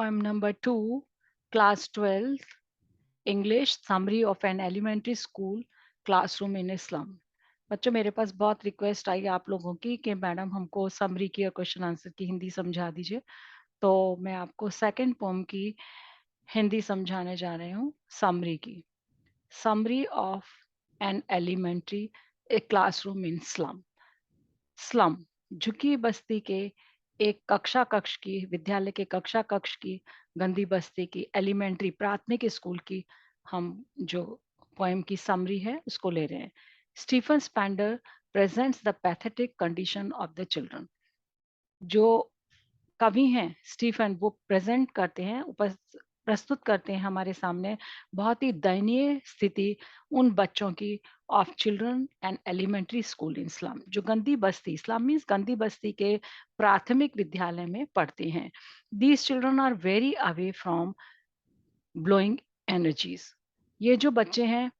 Poem number 2, class 12th, English, summary of an elementary school classroom in Islam. बच्चों, मेरे पास बहुत request आई आप लोगों की कि मैडम हमको समरी की और क्वेश्चन आंसर की हिंदी समझा दीजिए। तो मैं आपको सेकंड पोम की हिंदी समझाने जा रही हूँ, समरी की। Summary of an elementary a classroom in slum. Slum, झुकी बस्ती के एक कक्ष की, विद्यालय के कक्षा कक्ष की, गंदी बस्ती की, एलिमेंट्री प्राथमिक स्कूल की हम जो पोएम की समरी है उसको ले रहे हैं। Stephen Spender presents the pathetic condition of the children. जो कवि हैं स्टीफन, वो प्रेजेंट करते हैं, प्रस्तुत करते हैं हमारे सामने बहुत ही दयनीय स्थिति उन बच्चों की of children and elementary school in slum, जो गंदी बस्ती, इस्लाम मीन्स गंदी बस्ती के प्राथमिक विद्यालय में पढ़ते हैं। These children are very away from blowing energies. ये जो बच्चे हैं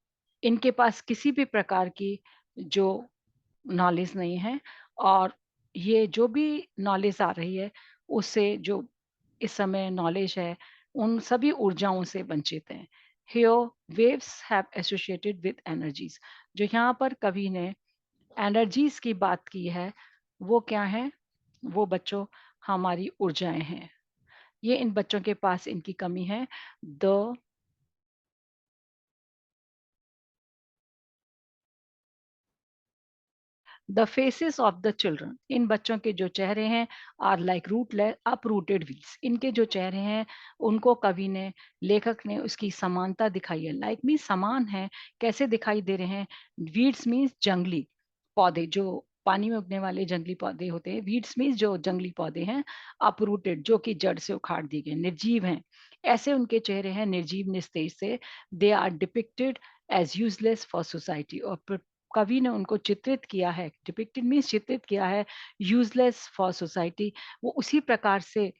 इनके पास किसी भी प्रकार की जो नॉलेज नहीं है, और ये जो भी नॉलेज आ रही है उससे जो इस समय नॉलेज है उन सभी ऊर्जाओं से वंचित हैं। Here waves have associated with energies. जो यहाँ पर कवि ने एनर्जीज की बात की है वो क्या है? वो बच्चों हमारी ऊर्जाएं हैं। ये इन बच्चों के पास इनकी कमी है। The faces of the children, इन बच्चों के जो चेहरे हैं आर लाइक अपरूटेड वीड्स। इनके जो चेहरे हैं उनको कवि ने, लेखक ने उसकी समानता दिखाई है। लाइक मीन समान है, कैसे दिखाई दे रहे हैं? वीड्स मीन्स जंगली पौधे, जो पानी में उगने वाले जंगली पौधे होते हैं। वीड्स मीन्स जो जंगली पौधे हैं। अपरूटेड, जो कि जड़ से उखाड़ दिए गए, निर्जीव हैं, ऐसे उनके चेहरे हैं, निर्जीव निस्तेज से। They are depicted as useless for society, और कवि ने उनको चित्रित किया है, डिपिक्टेड मीन्स चित्रित किया है, यूजलेस फॉर सोसाइटी। वो उसी प्रकार से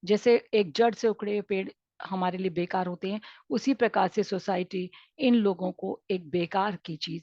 जैसे एक जड़ से उखड़े हुए पेड़ हमारे लिए बेकार होते हैं, उसी प्रकार से सोसाइटी इन लोगों को एक बेकार की चीज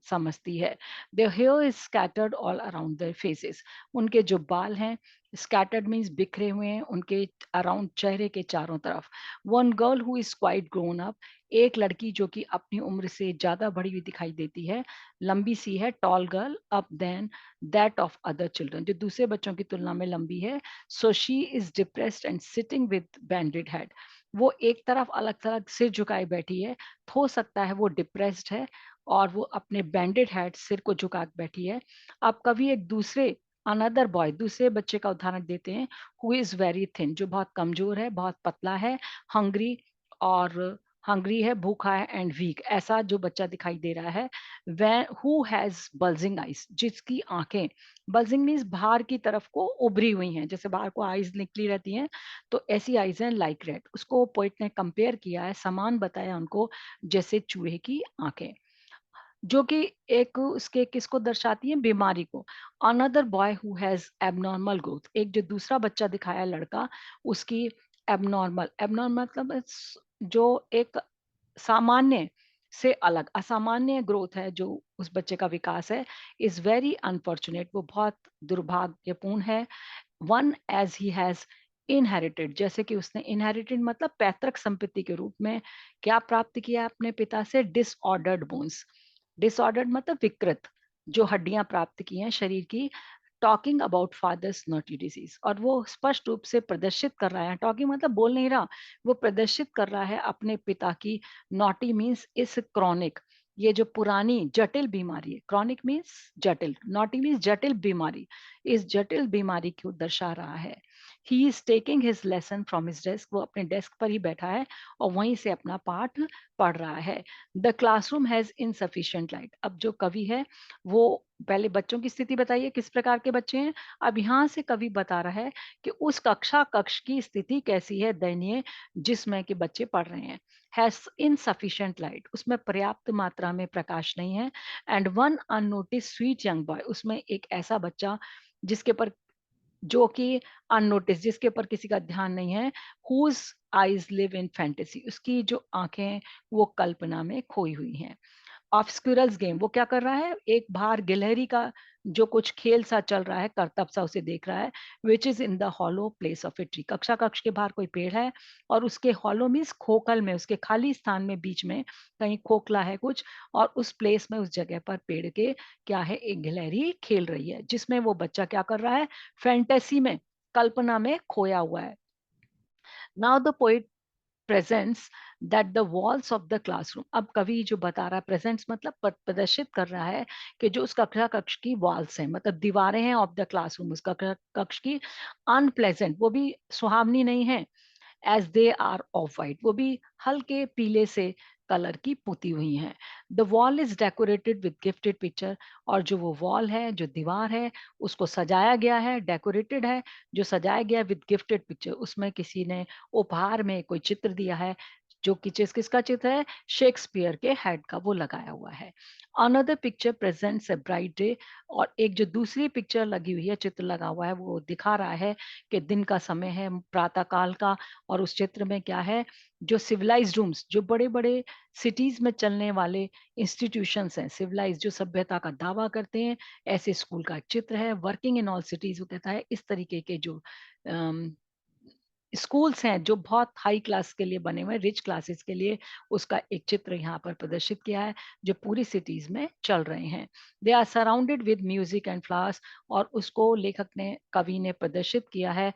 समझती है। Their hair is scattered all around their faces, उनके जो बाल हैं स्कैटर्ड मीन्स बिखरे हुए हैं उनके अराउंड, चेहरे के चारों तरफ। One girl who is quite grown up, एक लड़की जो कि अपनी उम्र से ज्यादा बड़ी हुई दिखाई देती है, लंबी सी है, tall girl, up then that of other children, जो दूसरे बच्चों की तुलना में लंबी है। So she is depressed and sitting with banded head, वो एक तरफ अलग थलग सिर झुकाए बैठी है। हो सकता है वो डिप्रेस्ड है और वो अपने बैंडेड हेड, सिर को झुका के बैठी है। अब कभी एक दूसरे अनदर बॉय, दूसरे बच्चे का उदाहरण देते हैं, हु इज वेरी थिन, जो बहुत कमजोर है, बहुत पतला है, हंग्री, और हंग्री है, भूखा है, एंड वीक, ऐसा जो बच्चा दिखाई दे रहा है। वै हु हैज बल्जिंग आइज, जिसकी आंखें, बल्जिंग मीन्स बाहर की तरफ को उभरी हुई हैं, जैसे बाहर को आइज निकली रहती हैं, तो ऐसी आइज हैं लाइक रेड। उसको पोइट ने कंपेयर किया है, समान बताया उनको, जैसे चूहे की आंखें, जो कि एक उसके किसको दर्शाती है? बीमारी को। Another boy who has abnormal growth, एक जो दूसरा बच्चा दिखाया लड़का, उसकी एबनॉर्मल, एबनॉर्मल मतलब जो एक सामान्य से अलग, असामान्य ग्रोथ है जो उस बच्चे का विकास है, इज वेरी अनफॉर्चुनेट, वो बहुत दुर्भाग्यपूर्ण है। One as he has inherited, जैसे कि उसने इनहेरिटेड मतलब पैतृक संपत्ति के रूप में क्या प्राप्त किया अपने पिता से? डिसऑर्डर्ड बोन्स, डिसऑर्डर्ड मतलब विकृत जो हड्डियां प्राप्त की हैं शरीर की। Talking about father's naughty disease, और वो स्पष्ट रूप से प्रदर्शित कर रहा है, टॉकिंग मतलब बोल नहीं रहा, वो प्रदर्शित कर रहा है अपने पिता की, नॉटी मीन्स इस क्रॉनिक, ये जो पुरानी जटिल बीमारी है, क्रॉनिक मीन्स जटिल, नॉटी मीन्स जटिल बीमारी, इस जटिल बीमारी को दर्शा रहा है। He is taking his lesson from his desk, वो अपने डेस्क पर ही बैठा है और वहीं से अपना पाठ पढ़ रहा है। The classroom has insufficient light, अब जो कवि है वो पहले बच्चों की स्थिति बताइए किस प्रकार के बच्चे हैं, अब यहाँ से कवि बता रहा है कि उस कक्ष की स्थिति कैसी है, दयनीय, जिसमें कि बच्चे पढ़ रहे हैं। हैज इनसफिशिएंट लाइट, उसमें पर्याप्त मात्रा में प्रकाश नहीं है। And one unnoticed sweet young boy, उसमें एक ऐसा बच्चा जिसके पर, जो कि अननोटिस, जिसके ऊपर किसी का ध्यान नहीं है, whose eyes live in fantasy, उसकी जो आंखें वो कल्पना में खोई हुई हैं। ऑब्सक्यूरल्स गेम, वो क्या कर रहा है, एक बाहर गिलहरी का जो कुछ खेल सा चल रहा है, करतब सा उसे देख रहा है, which is in the hollow place of a tree. कक्ष के बाहर कोई पेड़ है और उसके हॉलो मीन्स खोखल में, उसके खाली स्थान में बीच में कहीं खोखला है कुछ, और उस प्लेस में, उस जगह पर पेड़ के क्या है, एक गिलहरी खेल रही है, जिसमें वो बच्चा क्या कर रहा है, फैंटेसी में, कल्पना में खोया हुआ है। Now the poet presents that the walls of the classroom, अब कवि जो बता रहा है, प्रेजेंट्स मतलब प्रदर्शित कर रहा है कि जो उस कक्षा कक्ष की वॉल्स हैं, मतलब दीवारें हैं, ऑफ द क्लासरूम, उस कक्ष की, अनप्लेजेंट, वो भी सुहावनी नहीं है, as they are of white, वो भी हल्के पीले से कलर की पुती हुई हैं। The wall is decorated with gifted picture, और जो वो वॉल है, जो दीवार है, उसको सजाया गया है, डेकोरेटेड है, जो सजाया गया विद गिफ्टेड पिक्चर, उसमें किसी ने उपहार में कोई चित्र दिया है, जो कि किसका चित्र है, शेक्सपियर के हेड का वो लगाया हुआ है। Another picture presents a bright day, और एक जो दूसरी पिक्चर लगी हुई है, चित्र लगा हुआ है, वो दिखा रहा है कि दिन का समय है, प्रातः काल का, और उस चित्र में क्या है, जो सिविलाइज्ड रूम्स, जो बड़े-बड़े सिटीज़ में चलने वाले इंस्टीट्यूशंस हैं, सिविलाइज्ड जो सभ्यता का दावा करते हैं, ऐसे स्कूल का एक चित्र है। वर्किंग इन ऑल सिटीज़, वो कहता है इस तरीके के जो अम, स्कूल्स हैं, जो बहुत हाई क्लास के लिए बने हुए हैं, रिच क्लासेस के लिए, उसका एक चित्र यहाँ पर प्रदर्शित किया है, जो पूरी सिटीज़ में चल रहे हैं। They are surrounded with music and flowers, और उसको लेखक ने, कवि ने प्रदर्शित किया है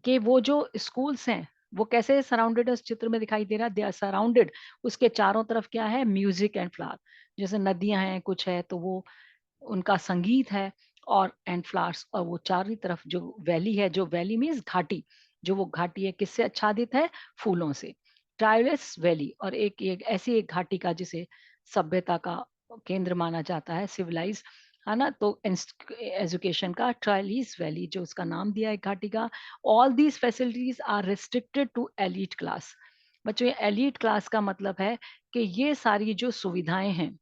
कि वो जो स्कूल्स हैं, वो कैसे सराउंडेड है, उस चित्र में दिखाई दे रहा है, दे आर सराउंडेड, उसके चारों तरफ क्या है, म्यूजिक एंड फ्लावर, जैसे नदियां हैं, कुछ है, तो वो उनका संगीत है, और एंड फ्लावर्स, और वो चारों तरफ जो वैली है, जो वैली मीन्स घाटी, जो वो घाटी है किससे आच्छादित है, फूलों से, ट्रायोलेस वैली, और एक ऐसी एक घाटी का जिसे सभ्यता का केंद्र माना जाता है, सिविलाइज, है ना, तो एजुकेशन का ट्रायलीज वैली, जो उसका नाम दिया है घाटी का। All these facilities are restricted to elite class. बच्चों, ये एलीट क्लास का मतलब है कि ये सारी जो सुविधाएं हैं,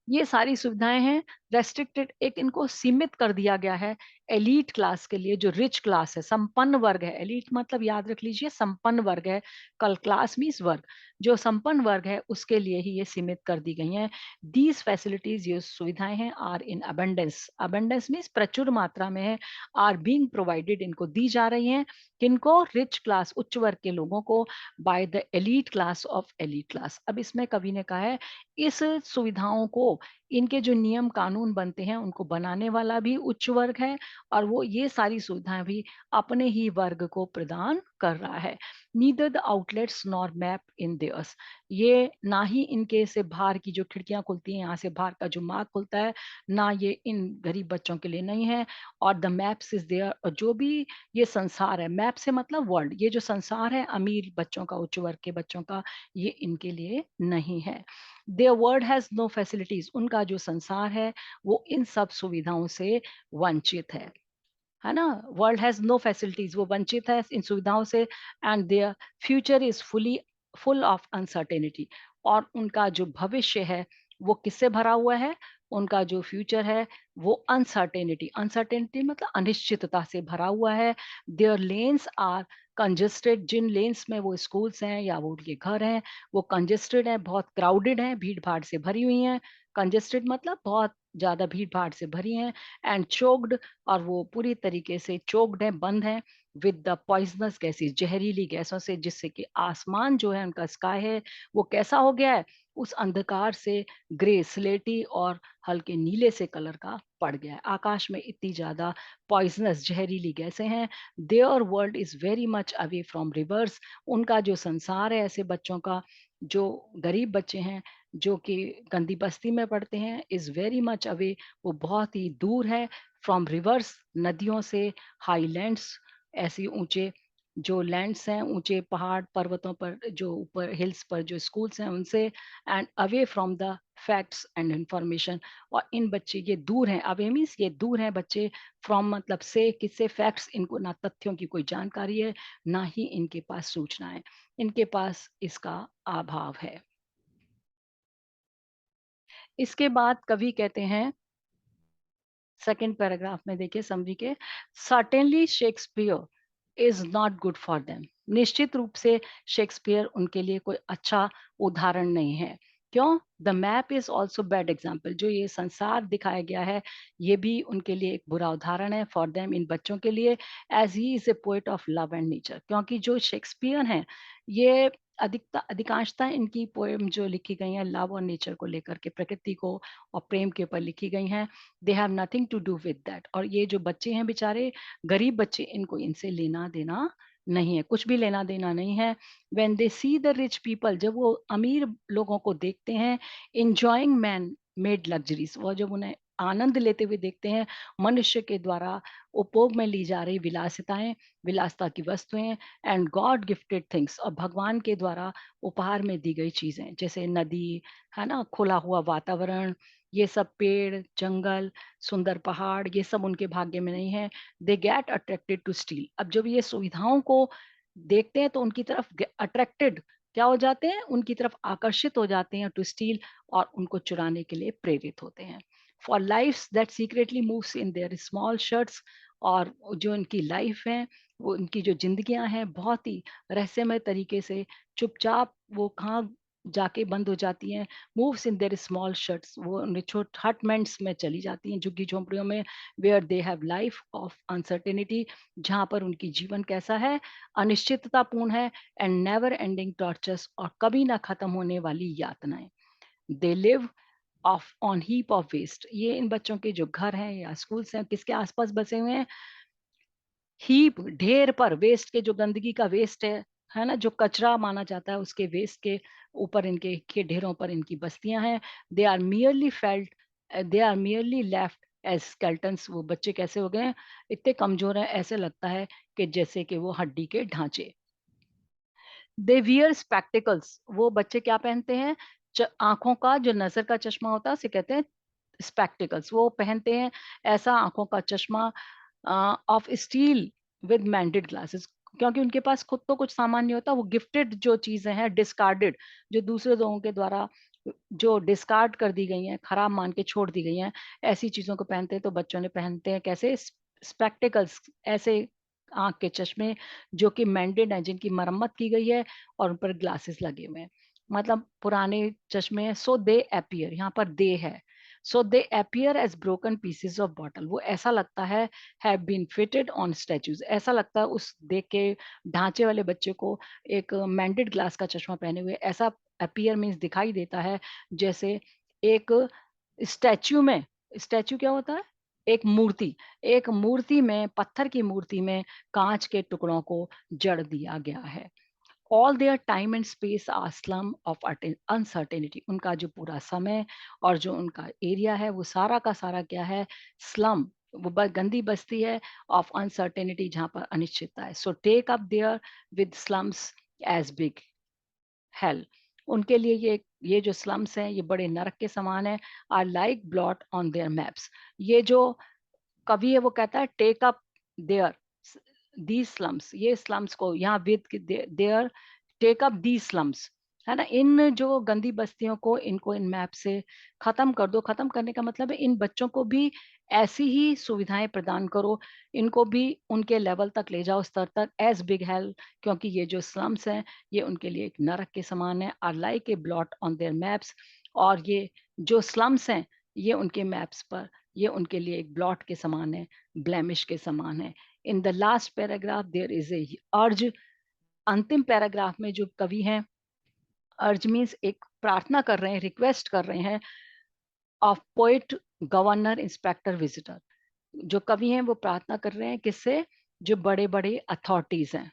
ये सारी सुविधाएँ हैं, रेस्ट्रिक्टेड, एक इनको सीमित कर दिया गया है एलीट क्लास के लिए, जो रिच क्लास है, संपन्न वर्ग है। एलीट मतलब याद रख लीजिए, संपन्न वर्ग है, कल क्लास मीन्स वर्ग। जो संपन्न वर्ग है, उसके लिए ही ये सीमित कर दी गई हैं। दीज़ फैसिलिटीज़, ये सुविधाएँ हैं, are in abundance, abundance means प्रचुर मात्रा में है, आर बीइंग प्रोवाइडेड, इनको दी जा रही हैं, किनको, रिच क्लास, उच्च वर्ग के लोगों को, bye the elite class of elite class. अब इसमें कवि ने कहा है, इस सुविधाओं को, इनके जो नियम कानून बनते हैं, उनको बनाने वाला भी उच्च वर्ग है, और वो ये सारी सुविधाएं भी अपने ही वर्ग को प्रदान कर रहा है। Neither the outlets nor map in theirs, ये ना ही इनके से बाहर की जो खिड़कियां खुलती हैं, यहाँ से बाहर का जो मार्ग खुलता है, ना ये इन गरीब बच्चों के लिए नहीं है, और द मैप्स इज देयर, और जो भी ये संसार है, मैप से मतलब वर्ल्ड, ये जो संसार है अमीर बच्चों का, उच्च वर्ग के बच्चों का, ये इनके लिए नहीं है। Their world has no facilities, उनका जो संसार है, वो इन सब सुविधाओं से वंचित है ना? वर्ल्ड हैज़ नो फैसिलिटीज़, वो वंचित है इन सुविधाओं से, and their future is full of uncertainty, और उनका जो भविष्य है, वो किससे भरा हुआ है? उनका जो फ्यूचर है, वो अनसर्टेनिटी, अनसर्टेनिटी मतलब अनिश्चितता से भरा हुआ है। देयर लेन्स आर कंजेस्टेड, जिन लेन्स में वो स्कूल्स हैं या वो उनके घर हैं, वो कंजेस्टेड हैं, बहुत क्राउडेड हैं, भीड़-भाड़ से भरी हुई हैं। कंजेस्टेड मतलब बहुत ज़्यादा भीड़-भाड़ से भरी हैं, एंड चोक्ड, और वो पूरी तरीके से चोक्ड हैं, बंद हैं, विद द पॉइजनस गैसेस, जहरीली गैसों से, जिससे कि आसमान जो है उनका, स्काई है, वो कैसा हो गया है, उस अंधकार से ग्रे, स्लेटी और हल्के नीले से कलर का पड़ गया है। आकाश में इतनी ज़्यादा पॉइजनस, जहरीली गैसें हैं। There world is very much away from reverse, उनका जो संसार है ऐसे बच्चों का, जो गरीब बच्चे हैं, जो कि गंदी बस्ती में पढ़ते हैं, इज़ वेरी मच अवे, वो बहुत ही दूर है, फ्रॉम रिवर्स, नदियों से, हाईलैंड्स, ऐसे ऊँचे जो लैंड्स हैं, ऊँचे पहाड़ पर्वतों पर, जो ऊपर हिल्स पर जो स्कूल्स हैं उनसे, and away from the facts and information, और इन बच्चे ये दूर हैं, अवे मीन्स ये दूर हैं बच्चे, फ्रॉम मतलब से, किससे, फैक्ट्स, इनको ना तथ्यों की कोई जानकारी है, ना ही इनके पास सूचनाएँ, इनके पास इसका अभाव है। इसके बाद कवि कहते हैं, सेकंड पैराग्राफ में देखिए समरी के, certainly Shakespeare is not good for them, निश्चित रूप से शेक्सपियर उनके लिए कोई अच्छा उदाहरण नहीं है, क्यों? The map is also bad example, जो ये संसार दिखाया गया है, ये भी उनके लिए एक बुरा उदाहरण है फॉर देम, इन बच्चों के लिए, as he is a poet of love and nature. क्योंकि जो शेक्सपियर हैं, ये अधिकांशतः इनकी पोएम जो लिखी गई हैं लव और नेचर को लेकर के, प्रकृति को और प्रेम के ऊपर लिखी गई हैं। They have nothing to do with that. और ये जो बच्चे हैं बेचारे, गरीब बच्चे, इनको इनसे लेना-देना नहीं है, कुछ भी लेना-देना नहीं है। When they see the rich people, जब वो अमीर लोगों को देखते हैं, एन्जॉयिंग मैन मेड लग्जरीज़, वो जब उन्हें आनंद लेते हुए देखते हैं, मनुष्य के द्वारा उपभोग में ली जा रही विलासिताएँ, विलासिता की वस्तुएँ, एंड गॉड गिफ्टेड थिंग्स, और भगवान के द्वारा उपहार में दी गई चीज़ें, जैसे नदी, है ना? खुला हुआ वातावरण, ये सब पेड़, जंगल, सुंदर पहाड़, ये सब उनके भाग्य में नहीं है। They get attracted to steal. अब जब ये सुविधाओं को देखते हैं तो उनकी तरफ अट्रैक्टेड क्या हो जाते हैं, उनकी तरफ आकर्षित हो जाते हैं टू स्टील, और उनको चुराने के लिए प्रेरित होते हैं। For life's that secretly moves in their small shirts, और जो इनकी लाइफ है, वो इनकी जो जिंदगियां हैं, बहुत ही रहस्यमय तरीके से चुपचाप वो कहाँ जाके बंद हो जाती हैं। Moves in their small shirts, वो उन्हें छोट हटमेंट्स में चली जाती हैं, झुग्गी झोंपड़ियों में, where they have life of uncertainty, जहाँ पर उनकी जीवन कैसा है, अनिश्चिततापूर्ण है, एंड नेवर एंडिंग टॉर्चर्स, और कभी ना खत्म होने वाली यातनाएं। They live off on heap of waste, ये इन बच्चों के जो घर हैं या स्कूल्स हैं, किसके आसपास बसे हुए हैं, हीप ढेर पर, वेस्ट के जो गंदगी का वेस्ट है ना, जो कचरा माना जाता है, उसके वेस्ट के ऊपर इनके के ढेरों पर इनकी बस्तियां हैं। They are merely felt, they are merely left as skeletons, वो बच्चे कैसे हो गए हैं, इतने कमजोर हैं, ऐसे लगता है कि जैसे कि वो हड्डी के ढांचे। दे वियर स्पेक्टिकल्स, वो बच्चे क्या पहनते हैं, आंखों का जो नजर का चश्मा होता है उसे कहते हैं स्पेक्टिकल्स, वो पहनते हैं ऐसा आंखों का चश्मा ऑफ स्टील विद मैंडेड ग्लासेस, क्योंकि उनके पास खुद तो कुछ सामान नहीं होता, वो गिफ्टेड जो चीजें हैं, डिस्कार्डेड, जो दूसरे लोगों के द्वारा जो डिस्कार्ड कर दी गई हैं, खराब मान के छोड़ दी गई हैं, ऐसी चीजों को पहनते हैं। तो बच्चों ने पहनते हैं कैसे, स्पेक्टिकल्स, ऐसे आंख के चश्मे जो कि मेंडेड हैं, जिनकी मरम्मत की गई है, और उन पर ग्लासेस लगे हुए हैं, मतलब पुराने चश्मे हैं। सो दे अपीयर, यहाँ पर दे है, so they appear as broken pieces of bottle, वो ऐसा लगता है, have been fitted on statues, ऐसा लगता है उस देख के ढांचे वाले बच्चे को, एक मेंडेड ग्लास का चश्मा पहने हुए, ऐसा अपीयर मीन्स दिखाई देता है, जैसे एक स्टैच्यू में, स्टैच्यू क्या होता है, एक मूर्ति, एक मूर्ति में, पत्थर की मूर्ति में कांच के टुकड़ों को जड़ दिया गया है। All their time and space are slum of uncertainty, उनका जो पूरा समय और जो उनका एरिया है, वो सारा का सारा क्या है, स्लम, वो गंदी बस्ती है, ऑफ अनसर्टेनिटी, जहाँ पर अनिश्चितता है। So take up their with slums as big hell, उनके लिए ये जो स्लम्स हैं, ये बड़े नरक के समान है, are like blot on their maps, ये जो कवि है वो कहता है take up their the slums, ये स्लम्स को यहाँ with their, take up the slums, है ना, इन जो गंदी बस्तियों को, इनको इन मैप से खत्म कर दो। खत्म करने का मतलब है इन बच्चों को भी ऐसी ही सुविधाएं प्रदान करो, इनको भी उनके लेवल तक ले जाओ, स्तर तक, एज बिग हेल, क्योंकि ये जो स्लम्स हैं, ये उनके लिए एक नरक के समान है, are like a blot on their maps, और ये जो स्लम्स हैं, ये उनके मैप्स पर, ये उनके लिए एक ब्लॉट के समान है, ब्लेमिश के समान है। In the last paragraph there is a urge, अंतिम पैराग्राफ में जो कवि हैं, अर्ज मीन्स एक प्रार्थना कर रहे हैं, रिक्वेस्ट कर रहे हैं, of poet, governor, inspector, visitor, जो कवि हैं वो प्रार्थना कर रहे हैं किससे, जो बड़े बड़े अथॉरिटीज हैं,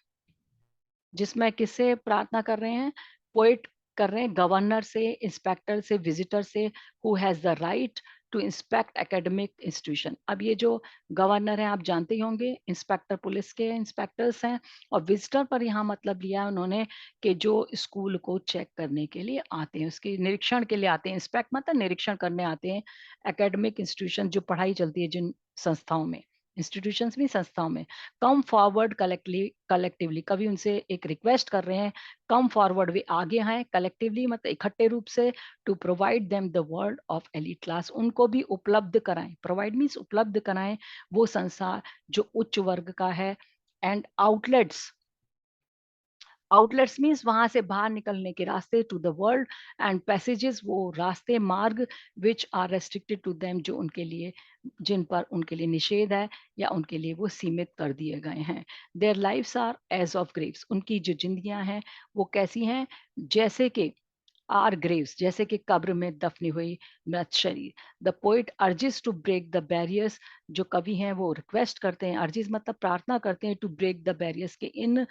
जिसमें किससे प्रार्थना कर रहे हैं, पोइट कर रहे हैं गवर्नर से, इंस्पेक्टर से, विजिटर से, who has the right to inspect academic institution. अब ये जो गवर्नर हैं आप जानते ही होंगे, इंस्पेक्टर पुलिस के इंस्पेक्टर्स हैं, और विजिटर पर यहाँ मतलब लिया है उन्होंने कि जो स्कूल को चेक करने के लिए आते हैं, उसके निरीक्षण के लिए आते हैं, इंस्पेक्ट मतलब निरीक्षण करने आते हैं, एकेडमिक इंस्टीट्यूशन जो पढ़ाई चलती है जिन संस्थाओं में, इंस्टीट्यूशंस भी संस्थाओं में, कम फॉरवर्ड कलेक्टिवली, कभी उनसे एक रिक्वेस्ट कर रहे हैं, कम फॉरवर्ड, वे आगे हैं, कलेक्टिवली मतलब इकट्ठे रूप से, to provide them the world of elite class, उनको भी उपलब्ध कराएं, प्रोवाइड मीन्स उपलब्ध कराएं, वो संसार जो उच्च वर्ग का है, एंड आउटलेट्स, आउटलेट्स मीन्स वहाँ से बाहर निकलने के रास्ते, to the world, and passages वो रास्ते, मार्ग, which are restricted to them जो उनके लिए, जिन पर उनके लिए निषेध है या उनके लिए वो सीमित कर दिए गए हैं। Their lives are edge of graves, उनकी जो जिंदगियां हैं वो कैसी हैं, जैसे कि आर ग्रेव्स, जैसे कि कब्र में दफनी हुई मृत शरीर। The poet urges to break the barriers, जो कवि हैं वो रिक्वेस्ट करते हैं, अर्जिस मतलब प्रार्थना करते हैं, टू ब्रेक द बैरियर्स के इन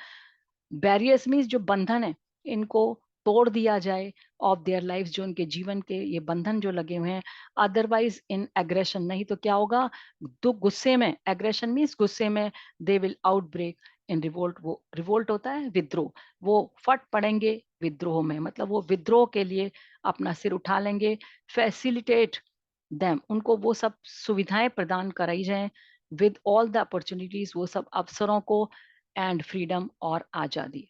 बैरियर्स मीन्स जो बंधन है इनको तोड़ दिया जाए, ऑफ देयर लाइफ जो उनके जीवन के ये बंधन जो लगे हुए हैं। अदरवाइज इन एग्रेशन, नहीं तो क्या होगा, तो गुस्से में, एग्रेशन मीन्स गुस्से में, they will out break in revolt, वो रिवोल्ट होता है विद्रोह, वो फट पड़ेंगे विद्रोह में, मतलब वो विद्रोह के लिए अपना सिर उठा लेंगे। फैसिलिटेट देम, उनको वो सब सुविधाएं प्रदान कराई जाएं, विद ऑल द अपॉर्चुनिटीज, वो सब अवसरों को, एंड फ्रीडम और आजादी।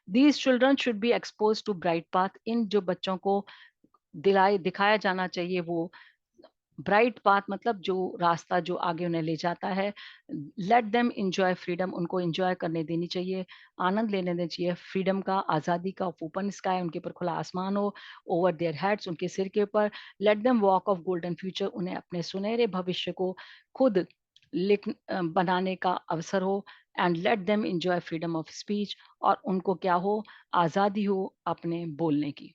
These children should be expose to bright path, इन जो बच्चों को दिलाए दिखाया जाना चाहिए वो ब्राइट पाथ, मतलब जो रास्ता जो आगे उन्हें ले जाता है। लेट देम इंजॉय फ्रीडम, उनको इंजॉय करने देनी चाहिए, आनंद लेने देना चाहिए फ्रीडम का, आज़ादी का। ओपन स्काई, उनके ऊपर खुला आसमान हो, ओवर देयर हेड्स, उनके सिर के ऊपर। Let them walk of golden future, उन्हें अपने सुनहरे भविष्य को खुद बनाने का अवसर हो। And let them enjoy freedom of speech, और उनको क्या हो, आज़ादी हो अपने बोलने की,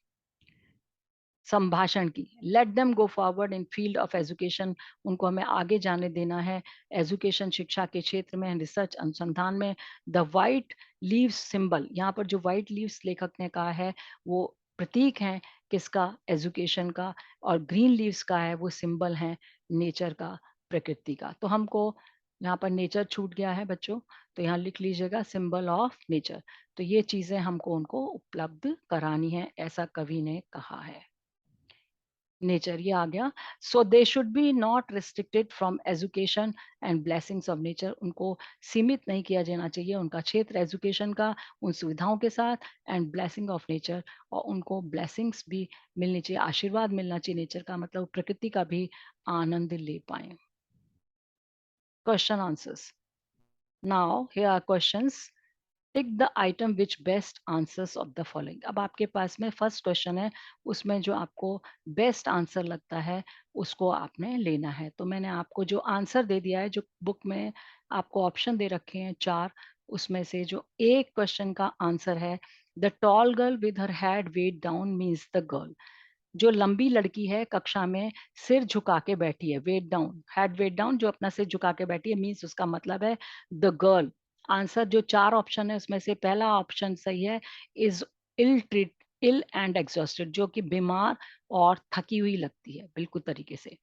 संभाषण की। Let them go forward in field of education, उनको हमें आगे जाने देना है एजुकेशन, शिक्षा के क्षेत्र में, रिसर्च, अनुसंधान में। द वाइट लीव्स सिंबल, यहाँ पर जो वाइट लीव्स लेखक ने कहा है वो प्रतीक हैं किसका, एजुकेशन का, और ग्रीन लीव्स का है वो सिंबल है नेचर का, प्रकृति का। तो हमको यहाँ पर नेचर छूट गया है बच्चों, तो यहाँ लिख लीजिएगा सिंबल ऑफ नेचर। तो ये चीजें हमको उनको उपलब्ध करानी है, ऐसा कवि ने कहा है। नेचर ये आ गया। So they should be not restricted from education and blessings of nature, उनको सीमित नहीं किया जाना चाहिए उनका क्षेत्र एजुकेशन का उन सुविधाओं के साथ, एंड ब्लेसिंग ऑफ नेचर, और उनको ब्लेसिंग्स भी मिलनी चाहिए, आशीर्वाद मिलना चाहिए नेचर का, मतलब प्रकृति का भी आनंद ले पाए। Question answers, now here are questions. Tick the item which best answers of the following. अब आपके पास में फर्स्ट क्वेश्चन है, उसमें जो आपको बेस्ट आंसर लगता है उसको आपने लेना है। तो मैंने आपको जो आंसर दे दिया है, जो बुक में आपको ऑप्शन दे रखे हैं चार, उसमें से जो एक क्वेश्चन का आंसर है, the tall girl with her head weighed down means the girl, जो लंबी लड़की है कक्षा में सिर झुका के बैठी है, weighed down, head weighed down, जो अपना सिर झुका के बैठी है मीन्स उसका मतलब है द गर्ल। आंसर जो चार ऑप्शन है उसमें से पहला ऑप्शन सही है, is ill treat, ill and exhausted, जो कि बीमार और थकी हुई लगती है बिल्कुल तरीके से।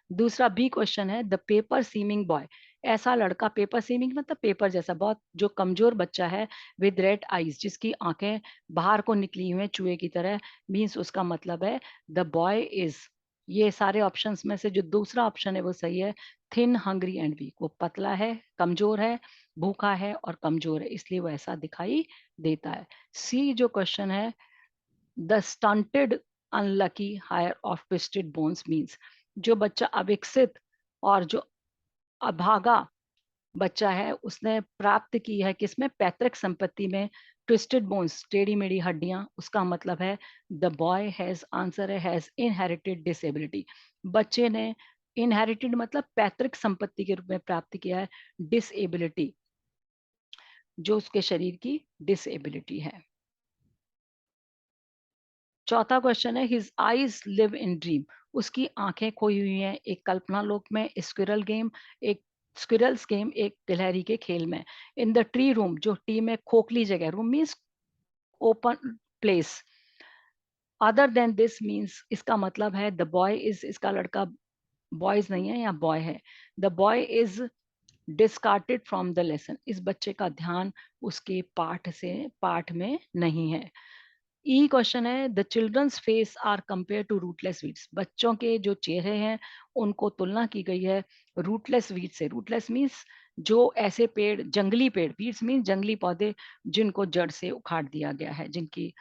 दूसरा बी क्वेश्चन है, द पेपर सीमिंग बॉय, ऐसा लड़का, पेपर सीमिंग मतलब पेपर जैसा, बहुत जो कमजोर बच्चा है, विद रेड आईज, जिसकी आंखें बाहर को निकली हुई हैं चूहे की तरह, मीन्स उसका मतलब है द बॉय इज। ये सारे ऑप्शंस में से जो दूसरा ऑप्शन है वो सही है, थिन हंग्री एंड वीक, वो पतला है, कमजोर है, भूखा है और कमजोर है, इसलिए वो ऐसा दिखाई देता है। सी जो क्वेश्चन है, the stunted unlucky heir of twisted bones means, जो बच्चा अविकसित और जो अभागा बच्चा है उसने प्राप्त की है किसमें, पैतृक संपत्ति में, ट्विस्टेड बोन्स, टेढ़ी मेढ़ी हड्डियां, उसका मतलब है द बॉय हैज, आंसर है हैज इनहेरिटेड डिसेबिलिटी, बच्चे ने इनहेरिटेड मतलब पैतृक संपत्ति के रूप में प्राप्त किया है डिसेबिलिटी, जो उसके शरीर की डिसेबिलिटी है। चौथा क्वेश्चन है, his eyes live in dream, उसकी आंखें खोई हुई हैं एक कल्पना लोक में, स्क्विरल गेम, एक स्क्विरल्स गेम, एक गिलहरी के खेल में। इन द ट्री रूम, जो टी में खोखली जगह, room means open place, other than this means इसका मतलब है द बॉय इज, इसका लड़का बॉयज नहीं है, यहाँ बॉय है, the boy is discarded from the lesson, इस बच्चे का ध्यान उसके पाठ में नहीं है। ई क्वेश्चन है, the children's face are compare to rootless weeds, बच्चों के जो चेहरे हैं उनको तुलना की गई है रूटलेस वीड से, रूटलेस मीन्स जो ऐसे पेड़, जंगली पेड़, वीड्स मीन्स जंगली पौधे जिनको जड़ से उखाड़ दिया गया है, जिनकी,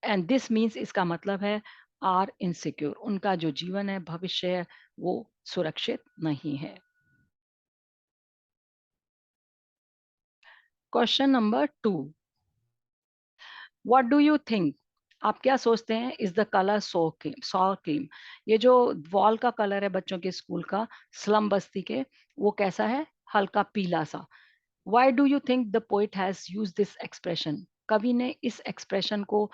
एंड दिस मीन्स इसका मतलब है आर इनसिक्योर, उनका जो जीवन है, भविष्य है, वो सुरक्षित नहीं है। Question number 2, what do you think? आप क्या सोचते हैं is the colour saw cream? ये जो वॉल का कलर है बच्चों के स्कूल का, स्लम बस्ती के, वो कैसा है? हल्का पीला सा। Why do you think the poet has use this expression? कवि ने इस एक्सप्रेशन को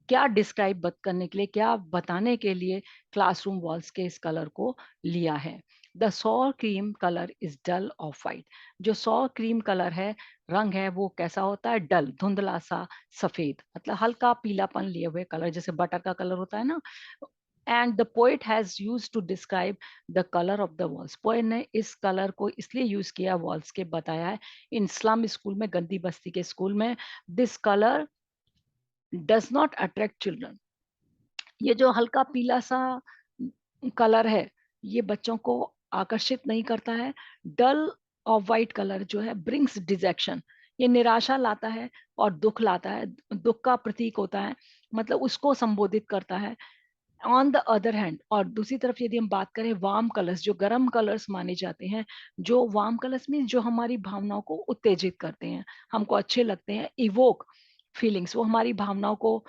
क्या डिस्क्राइब करने के लिए, क्या बताने के लिए क्लासरूम वॉल्स के इस कलर को लिया है? The sour cream colour is dull off white. जो सॉ क्रीम कलर है, रंग है, वो कैसा होता है? डल, धुंधला सा सफेद, मतलब हल्का पीलापन लिए हुए कलर, जैसे बटर का कलर होता है ना। And the poet has use to describe the colour of the walls. Poet ने इस कलर को इसलिए यूज किया वॉल्स के, बताया है इन स्लम स्कूल में, गंदी बस्ती के स्कूल में, this colour does not attract children. ये जो हल्का पीला सा कलर है, ये बच्चों को आकर्षित नहीं करता है। डल ऑफ वाइट कलर जो है ब्रिंग्स डिजेक्शन, ये निराशा लाता है और दुख लाता है, दुख का प्रतीक होता है, मतलब उसको संबोधित करता है। ऑन द अदर हैंड, और दूसरी तरफ यदि हम बात करें वार्म कलर्स, जो गर्म कलर्स माने जाते हैं, जो वार्म कलर्स मीन जो हमारी भावनाओं को उत्तेजित करते हैं, हमको अच्छे लगते हैं, इवोक फीलिंग्स, वो हमारी भावनाओं को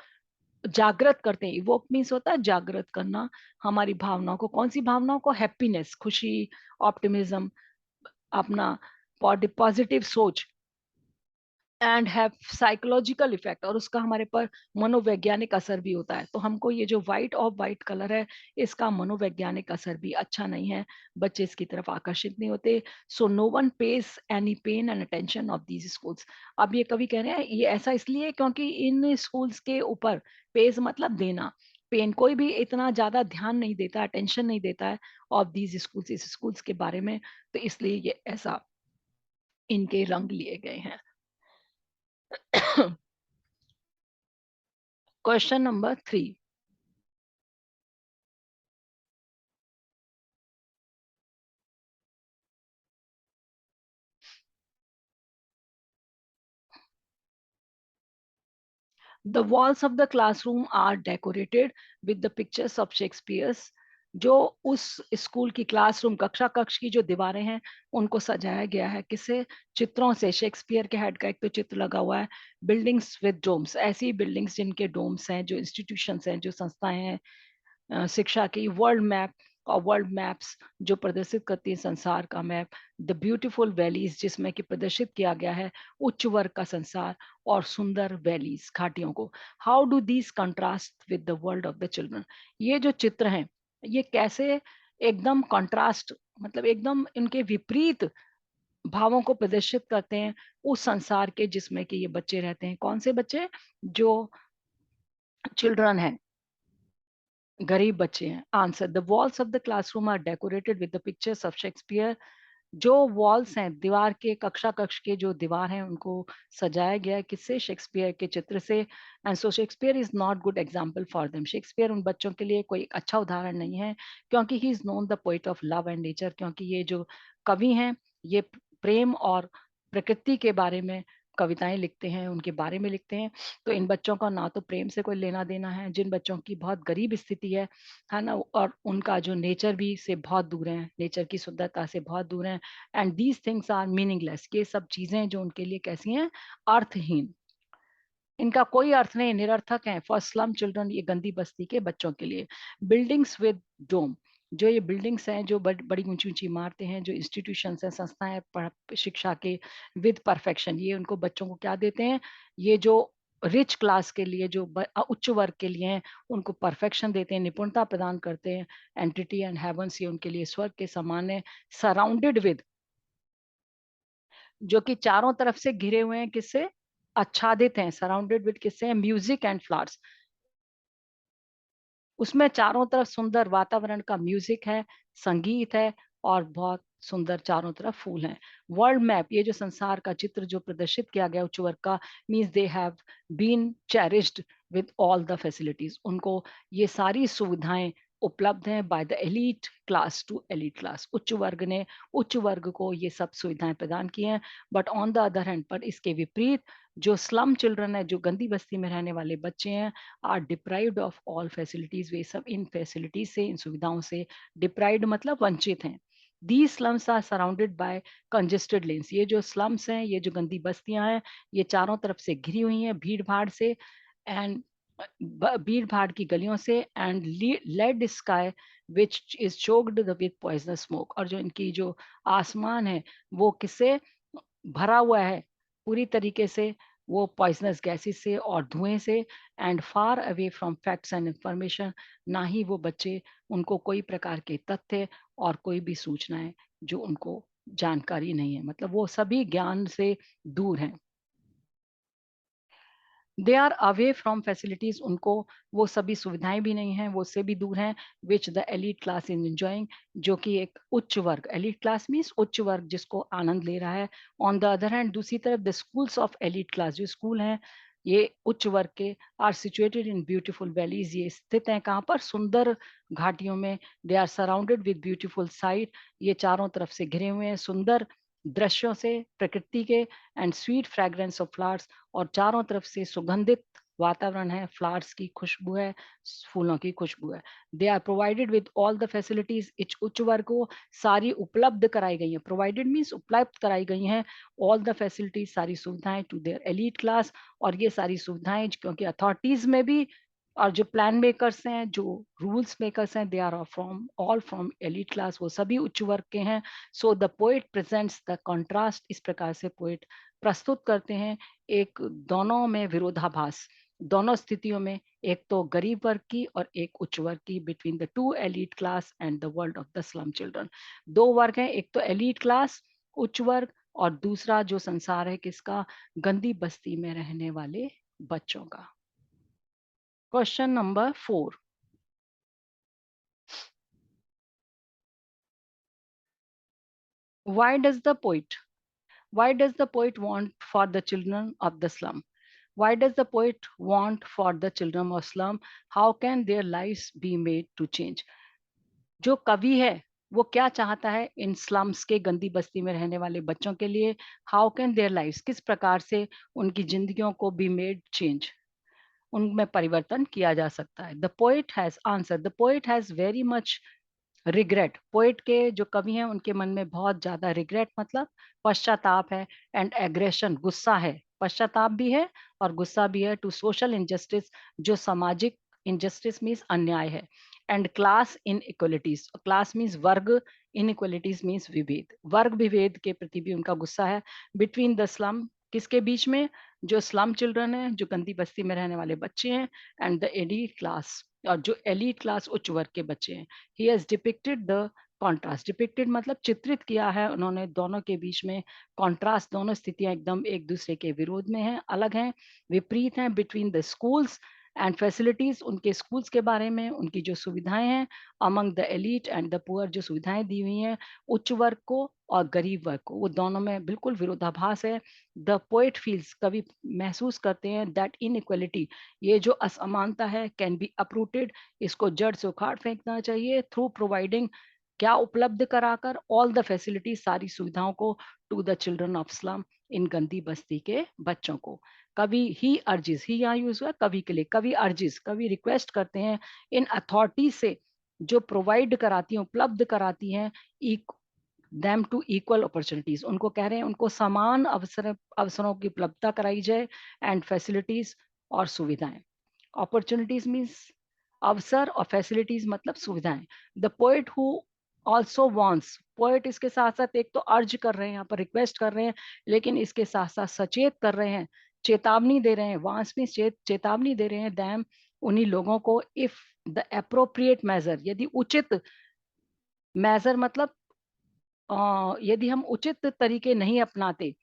जागृत करते हैं। इवोक मीन्स होता है जागृत करना हमारी भावनाओं को। कौन सी भावनाओं को? हैप्पीनेस, खुशी, ऑप्टिमिज्म, अपना पॉजिटिव सोच, एंड हैव साइकोलॉजिकल इफेक्ट, और उसका हमारे पर मनोवैज्ञानिक असर भी होता है। तो हमको ये जो व्हाइट ऑफ वाइट कलर है, इसका मनोवैज्ञानिक असर भी अच्छा नहीं है, बच्चे इसकी तरफ आकर्षित नहीं होते। So no one pays any pain and attention of these schools. अब ये कवि कह रहे हैं ये ऐसा इसलिए क्योंकि इन स्कूल्स के ऊपर, पेस मतलब देना, पेन, कोई भी इतना ज्यादा ध्यान नहीं देता, अटेंशन नहीं देता है ऑफ दीज स्कूल्स, इस स्कूल्स के बारे में, तो इसलिए ये ऐसा इनके रंग लिए गए हैं। Question number 3, the walls of the classroom are decorated with the pictures of Shakespeare's। जो उस स्कूल की क्लासरूम, कक्षा कक्ष की जो दीवारें हैं, उनको सजाया गया है किससे? चित्रों से। शेक्सपियर के हेड का एक तो चित्र लगा हुआ है। बिल्डिंग्स विद डोम्स, ऐसी बिल्डिंग्स जिनके डोम्स हैं, जो इंस्टीट्यूशंस हैं, जो संस्थाएं हैं शिक्षा की। वर्ल्ड मैप, और वर्ल्ड मैप्स जो प्रदर्शित करती है संसार का मैप। द ब्यूटीफुल वैलीज, जिसमें कि प्रदर्शित किया गया है उच्च वर्ग का संसार और सुंदर वैलीज, घाटियों को। How do these contrast with the world of the children? ये जो चित्र हैं, ये कैसे एकदम कंट्रास्ट, मतलब एकदम इनके विपरीत भावों को प्रदर्शित करते हैं उस संसार के जिसमें कि ये बच्चे रहते हैं। कौन से बच्चे? जो चिल्ड्रन है, गरीब बच्चे हैं। Answer, the walls of the classroom are decorated with the pictures of Shakespeare. जो वॉल्स हैं, दीवार के, कक्षा कक्ष के जो दीवार हैं, उनको सजाया गया है किससे? शेक्सपियर के चित्र से। And so Shakespeare is not good example for them. Shakespeare उन बच्चों के लिए कोई अच्छा उदाहरण नहीं है, क्योंकि he is known the poet of love and nature. क्योंकि ये जो कवि हैं, ये प्रेम और प्रकृति के बारे में कविताएं लिखते हैं, उनके बारे में लिखते हैं। तो इन बच्चों का ना तो प्रेम से कोई लेना देना है, जिन बच्चों की बहुत गरीब स्थिति है ना, और उनका जो नेचर भी से बहुत दूर है, नेचर की शुद्धता से बहुत दूर है। And these things are meaningless, ये सब चीजें जो उनके लिए कैसी हैं? अर्थहीन, इनका कोई अर्थ नहीं, निरर्थक है फॉर स्लम चिल्ड्रन, ये गंदी बस्ती के बच्चों के लिए। बिल्डिंग्स विद डोम, जो ये बिल्डिंग्स हैं, जो बड़ी ऊंची ऊंची इमारतें हैं, जो इंस्टीट्यूशंस हैं, संस्थाएं शिक्षा के, विद परफेक्शन, ये उनको बच्चों को क्या देते हैं? ये जो रिच क्लास के लिए, जो उच्च वर्ग के लिए हैं, उनको परफेक्शन देते हैं, निपुणता प्रदान करते हैं। एंटिटी एंड हेवंस, ये उनके लिए स्वर्ग के समान है। सराउंडेड विद, जो कि चारों तरफ से घिरे हुए हैं किससे? आच्छादित हैं। सराउंडेड विद किससे? म्यूजिक एंड फ्लावर्स, उसमें चारों तरफ सुंदर वातावरण का म्यूजिक है, संगीत है, और बहुत सुंदर चारों तरफ फूल हैं। वर्ल्ड मैप, ये जो संसार का चित्र जो प्रदर्शित किया गया उच्च वर्ग का, means they have been cherished with all the facilities, उनको ये सारी सुविधाएं उपलब्ध हैं by the elite class to elite class. उच्च वर्ग ने उच्च वर्ग को ये सब सुविधाएं प्रदान की हैं। But on the other hand, पर इसके विपरीत, जो स्लम चिल्ड्रन है, जो गंदी बस्ती में रहने वाले बच्चे हैं, are deprived of all facilities, वे सब इन फैसिलिटीज से, इन सुविधाओं से डिप्राइव्ड मतलब वंचित हैं। These slums are surrounded by congested lanes. ये जो slums हैं, ये जो गंदी बस्तियां हैं, ये चारों तरफ से घिरी हुई हैं भीड़ भाड़ से एंड भीड़ भाड़ की गलियों से and lead sky which is choked with poisonous smoke. और जो इनकी जो आसमान है वो किससे भरा हुआ है पूरी तरीके से, वो पॉइजनस गैसेस से और धुएं से and far away from facts and information. ना ही वो बच्चे, उनको कोई प्रकार के तथ्य और कोई भी सूचनाएं जो उनको जानकारी नहीं है, मतलब वो सभी ज्ञान से दूर हैं। They are away from facilities, उनको वो सभी सुविधाएं भी नहीं हैं, वो से भी दूर हैं, which the elite class is enjoying, जो कि एक उच्च वर्ग, एलिट क्लास मीन्स उच्च वर्ग जिसको आनंद ले रहा है। ऑन द अदर हैंड, दूसरी तरफ the schools of elite class, जो स्कूल हैं ये उच्च वर्ग के, are situated in beautiful valleys, ये स्थित हैं कहाँ पर, सुंदर घाटियों में। They are surrounded with beautiful sight, ये चारों तरफ से घिरे हुए हैं सुंदर दृश्यों से, प्रकृति के, and sweet fragrance of flowers, और चारों तरफ से सुगंधित वातावरण है, फ्लावर्स की खुशबू है, फूलों की खुशबू है। They are provided with all the facilities, इच उच्च वर्ग को सारी उपलब्ध कराई गई है, प्रोवाइडेड मीन्स उपलब्ध कराई गई हैं, ऑल द फैसिलिटीज सारी सुविधाएं टू देयर एलीट क्लास। और ये सारी सुविधाएं क्योंकि अथॉरिटीज में भी और जो प्लान मेकर्स हैं, जो रूल्स मेकर्स हैं, they are from all from elite class, वो सभी उच्च वर्ग के हैं। So the poet presents the contrast, इस प्रकार से पोएट प्रस्तुत करते हैं एक दोनों में विरोधाभास, दोनों स्थितियों में, एक तो गरीब वर्ग की और एक उच्च वर्ग की, between the two elite class and the world of the slum children. दो वर्ग हैं, एक तो एलीट क्लास उच्च वर्ग, और दूसरा जो संसार है किसका, गंदी बस्ती में रहने वाले बच्चों का। Question number 4, why does the poet why does the poet want for the children of the slum? Why does the poet want for the children of slum? How can their lives be made to change? जो कवि है वो क्या चाहता है इन slums के, गंदी बस्ती में रहने वाले बच्चों के लिए? हाउ कैन देयर लाइव्स, किस प्रकार से उनकी जिंदगियों को बी मेड चेंज, उनमें परिवर्तन किया जा सकता है? The poet has answer, the poet has very much regret. Poet के जो कवि हैं उनके मन में बहुत ज्यादा रिग्रेट, मतलब पश्चाताप है, एंड एग्रेशन, गुस्सा है, पश्चाताप भी है और गुस्सा भी है, टू सोशल इंजस्टिस, जो सामाजिक इंजस्टिस मीन्स अन्याय है, and class in equalities, class means वर्ग, इन इक्वलिटीज मीन्स विभेद, वर्ग विभेद के प्रति भी उनका गुस्सा है। बिटवीन द स्लम, किसके बीच में, जो स्लम चिल्ड्रन है, जो गंदी बस्ती में रहने वाले बच्चे हैं, एंड द एलीट क्लास, और जो एलीट क्लास उच्च वर्ग के बच्चे हैं। He has depicted the contrast, depicted मतलब चित्रित किया है उन्होंने दोनों के बीच में कॉन्ट्रास्ट, दोनों स्थितियां एकदम एक दूसरे के विरोध में हैं, अलग हैं, विपरीत हैं। Between the schools and facilities, उनके स्कूल्स के बारे में, उनकी जो सुविधाएं हैं, among the elite and the poor, जो सुविधाएं दी हुई हैं उच्च वर्ग को और गरीब वर्ग को, वो दोनों में बिल्कुल विरोधाभास है। द पोएट फील्स, कवि महसूस करते हैं, दैट इनइक्वालिटी, ये जो असमानता है, कैन बी अपरूटेड, इसको जड़ से उखाड़ फेंकना चाहिए, थ्रू प्रोवाइडिंग, क्या उपलब्ध कराकर, ऑल द फैसिलिटीज, सारी सुविधाओं को, to the children of slum, इन गंदी बस्ती के बच्चों को। कवि ही अर्जिस, ही यहाँ यूज हुआ कवि के लिए, कवि अर्जिस, कवि रिक्वेस्ट करते हैं इन अथॉरिटी से, जो प्रोवाइड कराती हैं, उपलब्ध कराती हैं, देम टू इक्वल अपॉर्चुनिटीज, उनको कह रहे हैं उनको समान अवसरों की उपलब्धता कराई जाए, एंड फैसिलिटीज और सुविधाएं। अपॉर्चुनिटीज मीन्स अवसर, और फैसिलिटीज मतलब सुविधाएं। The poet who also wants, poet इसके साथ साथ एक तो अर्ज कर रहे हैं, यहाँ पर रिक्वेस्ट कर रहे हैं, लेकिन इसके साथ साथ सचेत कर रहे हैं, चेतावनी दे रहे हैं, वांस में चेतावनी दे रहे हैं, दैम, उन्हीं लोगों को, इफ द अप्रोप्रिएट मेजर, यदि उचित मेजर मतलब यदि हम उचित तरीके नहीं अपनाते,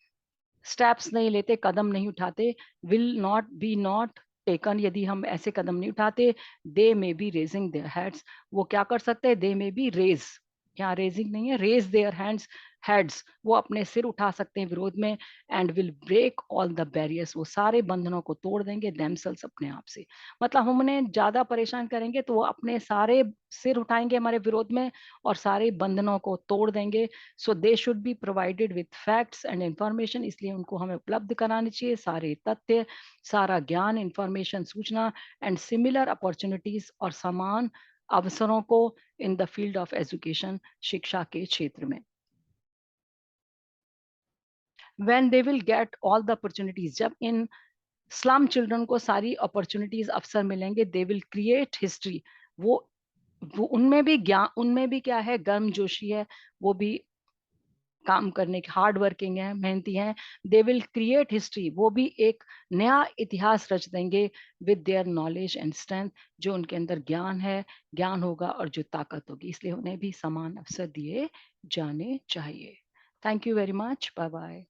स्टेप्स नहीं लेते, कदम नहीं उठाते, will not be not taken, यदि हम ऐसे कदम नहीं उठाते, they may be raising their heads, वो क्या कर सकते हैं, दे मे बी रेज, यहाँ रेजिंग नहीं है, रेज देयर हैंड्स, हेड्स, वो अपने सिर उठा सकते हैं विरोध में, and will break all the barriers, वो सारे बंधनों को तोड़ देंगे, देमसेल्स, अपने आप से, मतलब हम उन्हें ज्यादा परेशान करेंगे तो वो अपने सारे सिर उठाएंगे हमारे विरोध में और सारे बंधनों को तोड़ देंगे। So they should be provided with facts and information, इसलिए उनको हमें उपलब्ध करानी चाहिए सारे तथ्य, सारा ज्ञान, इंफॉर्मेशन, सूचना, एंड सिमिलर अपॉर्चुनिटीज, और समान अवसरों को in the field of education, शिक्षा के क्षेत्र में। When they will get all the opportunities, जब इन स्लम चिल्ड्रन को सारी अपॉर्चुनिटीज अवसर मिलेंगे, दे विल क्रिएट हिस्ट्री। वो वो उनमें भी ज्ञान, उनमें भी क्या है, गर्मजोशी है, वो भी काम करने के हार्ड वर्किंग है, मेहनती हैं। दे विल क्रिएट हिस्ट्री, वो भी एक नया इतिहास रच देंगे with their knowledge and strength. जो उनके अंदर ज्ञान है, ज्ञान होगा और जो ताकत होगी, इसलिए उन्हें भी समान अवसर दिए जाने चाहिए। Thank you very much, bye bye.